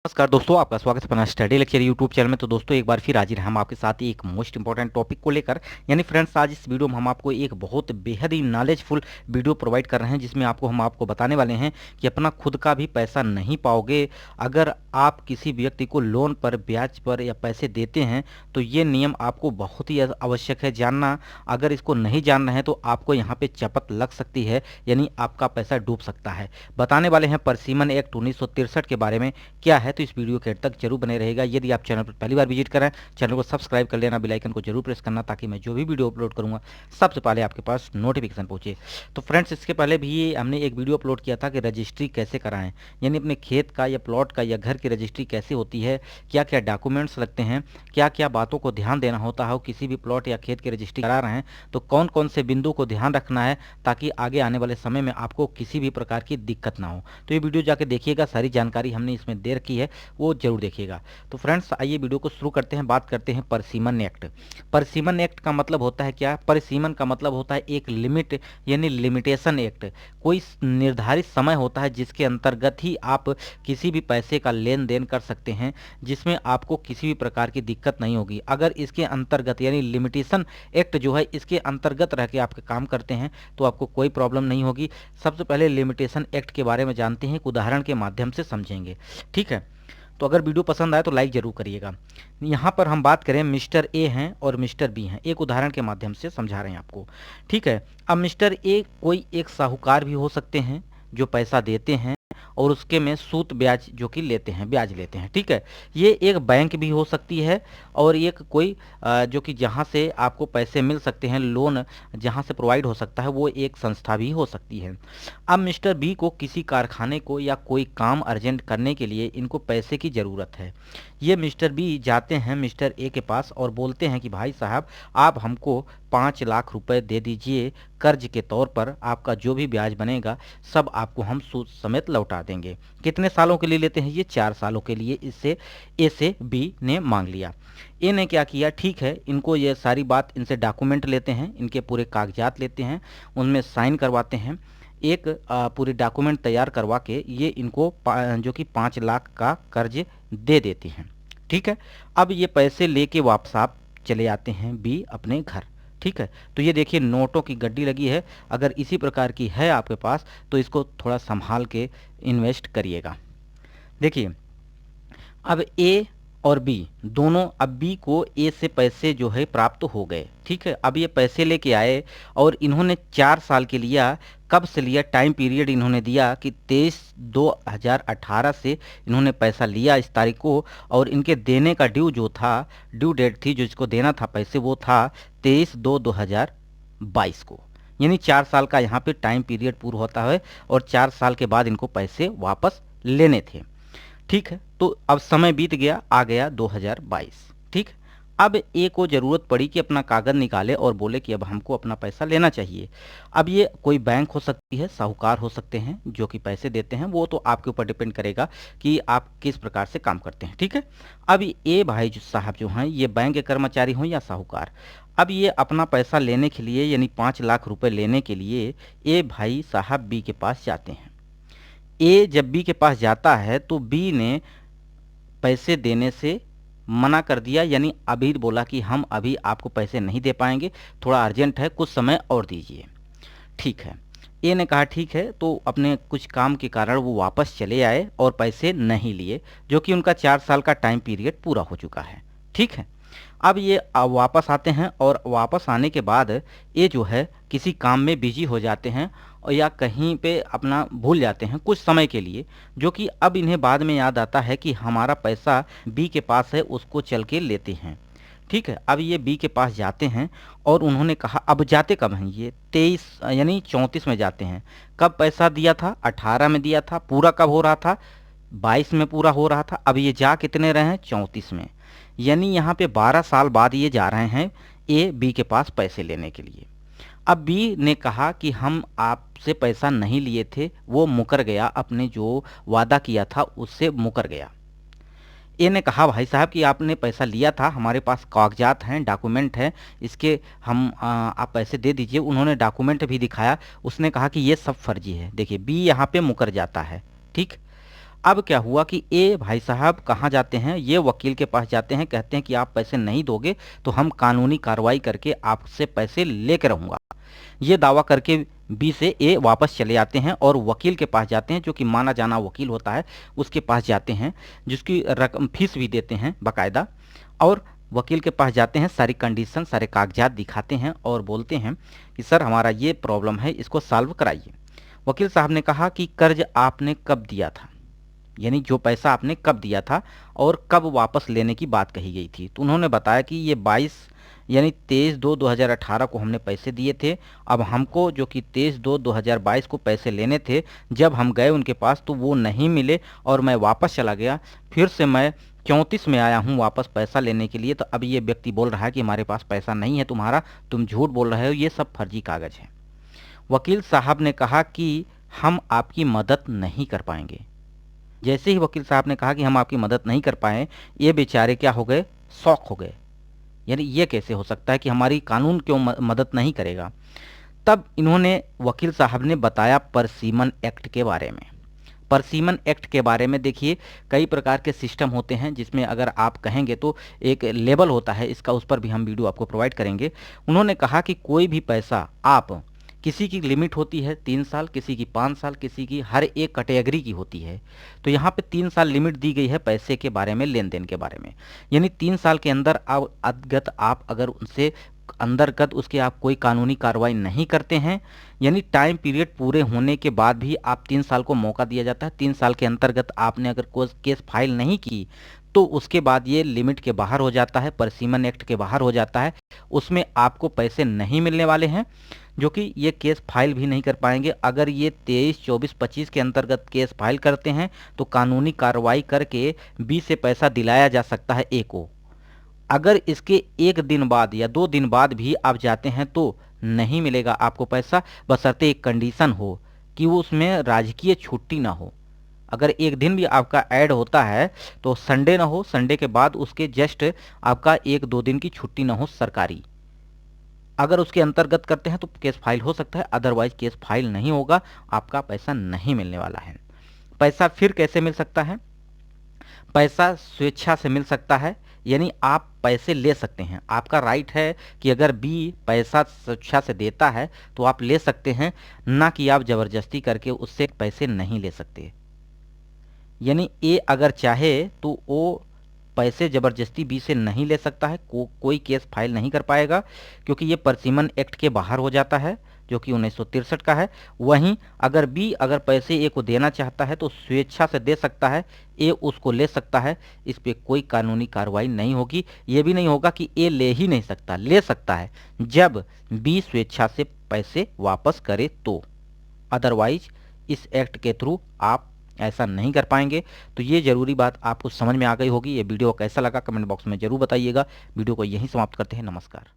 नमस्कार दोस्तों, आपका स्वागत है अपना स्टडी लेक्चर यूट्यूब चैनल में। तो दोस्तों एक बार फिर हाजिर हैं हम आपके साथ ही एक मोस्ट इंपॉर्टेंट टॉपिक को लेकर। यानी फ्रेंड्स, आज इस वीडियो में हम आपको एक बहुत बेहद ही नॉलेजफुल वीडियो प्रोवाइड कर रहे हैं, जिसमें हम आपको बताने वाले हैं कि अपना खुद का भी पैसा नहीं पाओगे अगर आप किसी व्यक्ति को लोन पर, ब्याज पर या पैसे देते हैं। तो ये नियम आपको बहुत ही आवश्यक है जानना। अगर इसको नहीं जान रहे हैं तो आपको यहाँ पे चपत लग सकती है, यानी आपका पैसा डूब सकता है। बताने वाले हैं परसिमन एक्ट 1963 के बारे में क्या है, तो इस वीडियो के अंत तक जरूर बने रहेगा। यदि आप चैनल पर पहली बार विजिट करें, चैनल को सब्सक्राइब कर लेना, बेल आइकन को जरूर प्रेस करना, ताकि मैं जो भी वीडियो अपलोड करूंगा सबसे पहले आपके पास नोटिफिकेशन पहुंचे। तो फ्रेंड्स, इसके पहले भी हमने एक वीडियो अपलोड किया था कि रजिस्ट्री कैसे कराएं, यानी अपने खेत का या प्लॉट का या घर की रजिस्ट्री कैसे होती है, क्या क्या डॉक्यूमेंट्स लगते हैं, क्या क्या बातों को ध्यान देना होता है। किसी भी प्लॉट या खेत की रजिस्ट्री करा रहे हैं तो कौन कौन से बिंदु को ध्यान रखना है, ताकि आगे आने वाले समय में आपको किसी भी प्रकार की दिक्कत ना हो। तो ये वीडियो जाके देखिएगा, सारी जानकारी हमने इसमें दे रखी है, वो जरूर देखिएगा। तो फ्रेंड्स, आइए वीडियो को शुरू करते हैं। बात करते हैं परसिमन एक्ट। परसिमन एक्ट का मतलब होता है क्या? परसिमन का मतलब होता है एक लिमिट, यानी लिमिटेशन एक्ट। कोई निर्धारित समय होता है जिसके अंतर्गत ही आप किसी भी पैसे का लेन देन कर सकते हैं, जिसमें आपको किसी भी प्रकार की दिक्कत नहीं होगी। अगर इसके अंतर्गत, यानी लिमिटेशन एक्ट जो है, इसके अंतर्गत रह के आप काम करते हैं तो आपको कोई प्रॉब्लम नहीं होगी। सबसे पहले लिमिटेशन एक्ट के बारे में जानते हैं, एक उदाहरण के माध्यम से समझेंगे, ठीक है। तो अगर वीडियो पसंद आए तो लाइक जरूर करिएगा। यहाँ पर हम बात करें, मिस्टर ए हैं और मिस्टर बी हैं, एक उदाहरण के माध्यम से समझा रहे हैं आपको, ठीक है। अब मिस्टर ए कोई एक साहूकार भी हो सकते हैं जो पैसा देते हैं और उसके में सूद ब्याज जो कि लेते हैं, ब्याज लेते हैं, ठीक है। ये एक बैंक भी हो सकती है और एक कोई जो कि जहाँ से आपको पैसे मिल सकते हैं, लोन जहाँ से प्रोवाइड हो सकता है, वो एक संस्था भी हो सकती है। अब मिस्टर बी को किसी कारखाने को या कोई काम अर्जेंट करने के लिए इनको पैसे की ज़रूरत है। ये मिस्टर बी जाते हैं मिस्टर ए के पास और बोलते हैं कि भाई साहब, आप हमको 5 लाख रुपए दे दीजिए कर्ज के तौर पर, आपका जो भी ब्याज बनेगा सब आपको हम सूद समेत लौटा देंगे। कितने सालों के लिए लेते हैं? ये 4 सालों के लिए इससे ए से बी ने मांग लिया। ए ने क्या किया, ठीक है, इनको ये सारी बात, इनसे डॉक्यूमेंट लेते हैं, इनके पूरे कागजात लेते हैं, उनमें साइन करवाते हैं, एक पूरी डॉक्यूमेंट तैयार करवा के ये इनको जो कि 5 लाख का कर्ज दे देते हैं, ठीक है। अब ये पैसे लेके वापस आप चले आते हैं बी अपने घर, ठीक है। तो ये देखिए, नोटों की गड्डी लगी है। अगर इसी प्रकार की है आपके पास तो इसको थोड़ा संभाल के इन्वेस्ट करिएगा। देखिए, अब ए और बी दोनों, अब बी को ए से पैसे जो है प्राप्त हो गए, ठीक है। अब ये पैसे लेके आए और इन्होंने 4 साल के लिया। कब से लिया? टाइम पीरियड इन्होंने दिया कि 23/2/2018 से इन्होंने पैसा लिया इस तारीख को, और इनके देने का ड्यू जो था, ड्यू डेट थी जो इसको देना था पैसे, वो था 23/2/2022 को। यानी 4 साल का यहाँ पे टाइम पीरियड पूरा होता है और 4 साल के बाद इनको पैसे वापस लेने थे, ठीक है। तो अब समय बीत गया, आ गया 2022, ठीक। अब ए को ज़रूरत पड़ी कि अपना कागज़ निकाले और बोले कि अब हमको अपना पैसा लेना चाहिए। अब ये कोई बैंक हो सकती है, साहूकार हो सकते हैं जो कि पैसे देते हैं, वो तो आपके ऊपर डिपेंड करेगा कि आप किस प्रकार से काम करते हैं, ठीक है। अब ए भाई जो साहब जो हैं, ये बैंक के कर्मचारी हों या साहूकार, अब ये अपना पैसा लेने के लिए, यानी 5 लाख रुपए लेने के लिए ए भाई साहब बी के पास जाते हैं। ए जब बी के पास जाता है तो बी ने पैसे देने से मना कर दिया, यानी अभी बोला कि हम अभी आपको पैसे नहीं दे पाएंगे, थोड़ा अर्जेंट है, कुछ समय और दीजिए, ठीक है। ए ने कहा ठीक है, तो अपने कुछ काम के कारण वो वापस चले आए और पैसे नहीं लिए, जो कि उनका 4 साल का टाइम पीरियड पूरा हो चुका है, ठीक है। अब ये वापस आते हैं और वापस आने के बाद ये जो है किसी काम में बिजी हो जाते हैं और या कहीं पे अपना भूल जाते हैं कुछ समय के लिए, जो कि अब इन्हें बाद में याद आता है कि हमारा पैसा बी के पास है, उसको चल के लेते हैं, ठीक है। अब ये बी के पास जाते हैं और उन्होंने कहा, अब जाते कब हैं ये? 23 यानी 34 में जाते हैं। कब पैसा दिया था? 18 में दिया था। पूरा कब हो रहा था? 22 में पूरा हो रहा था। अब ये जा कितने रहे हैं? 34 में। यानी यहाँ पे 12 साल बाद ये जा रहे हैं ए बी के पास पैसे लेने के लिए। अब बी ने कहा कि हम आपसे पैसा नहीं लिए थे, वो मुकर गया, अपने जो वादा किया था उससे मुकर गया। ए ने कहा भाई साहब कि आपने पैसा लिया था, हमारे पास कागजात हैं, डॉक्यूमेंट हैं, इसके हम आप पैसे दे दीजिए। उन्होंने डॉक्यूमेंट भी दिखाया, उसने कहा कि ये सब फर्जी है। देखिए, बी यहाँ पे मुकर जाता है, ठीक। अब क्या हुआ कि ए भाई साहब कहाँ जाते हैं, ये वकील के पास जाते हैं, कहते हैं कि आप पैसे नहीं दोगे तो हम कानूनी कार्रवाई करके आपसे पैसे लेकर रहूँगा। ये दावा करके बी से ए वापस चले जाते हैं और वकील के पास जाते हैं, जो कि माना जाना वकील होता है, उसके पास जाते हैं, जिसकी रकम फीस भी देते हैं बाकायदा। और वकील के पास जाते हैं, सारी कंडीशन सारे कागजात दिखाते हैं और बोलते हैं कि सर हमारा ये प्रॉब्लम है, इसको सॉल्व कराइए। वकील साहब ने कहा कि कर्ज आपने कब दिया था, यानी जो पैसा आपने कब दिया था और कब वापस लेने की बात कही गई थी। तो उन्होंने बताया कि ये 22 यानी 23/2/2018 को हमने पैसे दिए थे। अब हमको जो कि 23/2/2022 को पैसे लेने थे, जब हम गए उनके पास तो वो नहीं मिले और मैं वापस चला गया। फिर से मैं 34 में आया हूँ वापस पैसा लेने के लिए, तो अब ये व्यक्ति बोल रहा है कि हमारे पास पैसा नहीं है तुम्हारा, तुम झूठ बोल रहे हो, ये सब फर्जी कागज है। वकील साहब ने कहा कि हम आपकी मदद नहीं कर पाएंगे। जैसे ही वकील साहब ने कहा कि हम आपकी मदद नहीं कर पाए, ये बेचारे क्या हो गए, शॉक हो गए। यानी ये कैसे हो सकता है कि हमारी कानून क्यों मदद नहीं करेगा। तब इन्होंने वकील साहब ने बताया परसिमन एक्ट के बारे में। परसिमन एक्ट के बारे में देखिए, कई प्रकार के सिस्टम होते हैं जिसमें अगर आप कहेंगे तो एक लेबल होता है इसका, उस पर भी हम वीडियो आपको प्रोवाइड करेंगे। उन्होंने कहा कि कोई भी पैसा आप, किसी की लिमिट होती है 3 साल, किसी की 5 साल, किसी की हर एक कैटेगरी की होती है। तो यहाँ पे 3 साल लिमिट दी गई है पैसे के बारे में, लेन देन के बारे में। यानी 3 साल के अंदर आप अगर उनसे अंतर्गत उसके आप कोई कानूनी कार्रवाई नहीं करते हैं, यानी टाइम पीरियड पूरे होने के बाद भी आप 3 साल को मौका दिया जाता है। 3 साल के अंतर्गत आपने अगर कोई केस फाइल नहीं की तो उसके बाद ये लिमिट के बाहर हो जाता है, परसिमन एक्ट के बाहर हो जाता है। उसमें आपको पैसे नहीं मिलने वाले हैं, जो कि ये केस फाइल भी नहीं कर पाएंगे। अगर ये 23, 24, 25 के अंतर्गत केस फाइल करते हैं तो कानूनी कार्रवाई करके बी से पैसा दिलाया जा सकता है ए को। अगर इसके 1 दिन बाद या 2 दिन बाद भी आप जाते हैं तो नहीं मिलेगा आपको पैसा, बशर्ते एक कंडीशन हो कि वो उसमें राजकीय छुट्टी ना हो। अगर एक दिन भी आपका ऐड होता है तो संडे ना हो, संडे के बाद उसके जस्ट आपका 1-2 दिन की छुट्टी ना हो सरकारी। अगर उसके अंतर्गत करते हैं तो केस फाइल हो सकता है, अदरवाइज केस फाइल नहीं होगा, आपका पैसा नहीं मिलने वाला है। पैसा फिर कैसे मिल सकता है? पैसा स्वेच्छा से मिल सकता है, यानी आप पैसे ले सकते हैं। आपका राइट है कि अगर बी पैसा स्वेच्छा से देता है तो आप ले सकते हैं, ना कि आप जबरदस्ती करके उससे पैसे नहीं ले सकते। यानी ए अगर चाहे तो वो पैसे जबरदस्ती बी से नहीं ले सकता है, कोई केस फाइल नहीं कर पाएगा, क्योंकि ये परसिमन एक्ट के बाहर हो जाता है जो कि 1963 का है। वहीं अगर बी अगर पैसे ए को देना चाहता है तो स्वेच्छा से दे सकता है, ए उसको ले सकता है, इस पे कोई कानूनी कार्रवाई नहीं होगी। ये भी नहीं होगा कि ए ले ही नहीं सकता, ले सकता है जब बी स्वेच्छा से पैसे वापस करे तो, अदरवाइज इस एक्ट के थ्रू आप ऐसा नहीं कर पाएंगे। तो ये ज़रूरी बात आपको समझ में आ गई होगी। ये वीडियो कैसा लगा कमेंट बॉक्स में ज़रूर बताइएगा। वीडियो को यहीं समाप्त करते हैं। नमस्कार।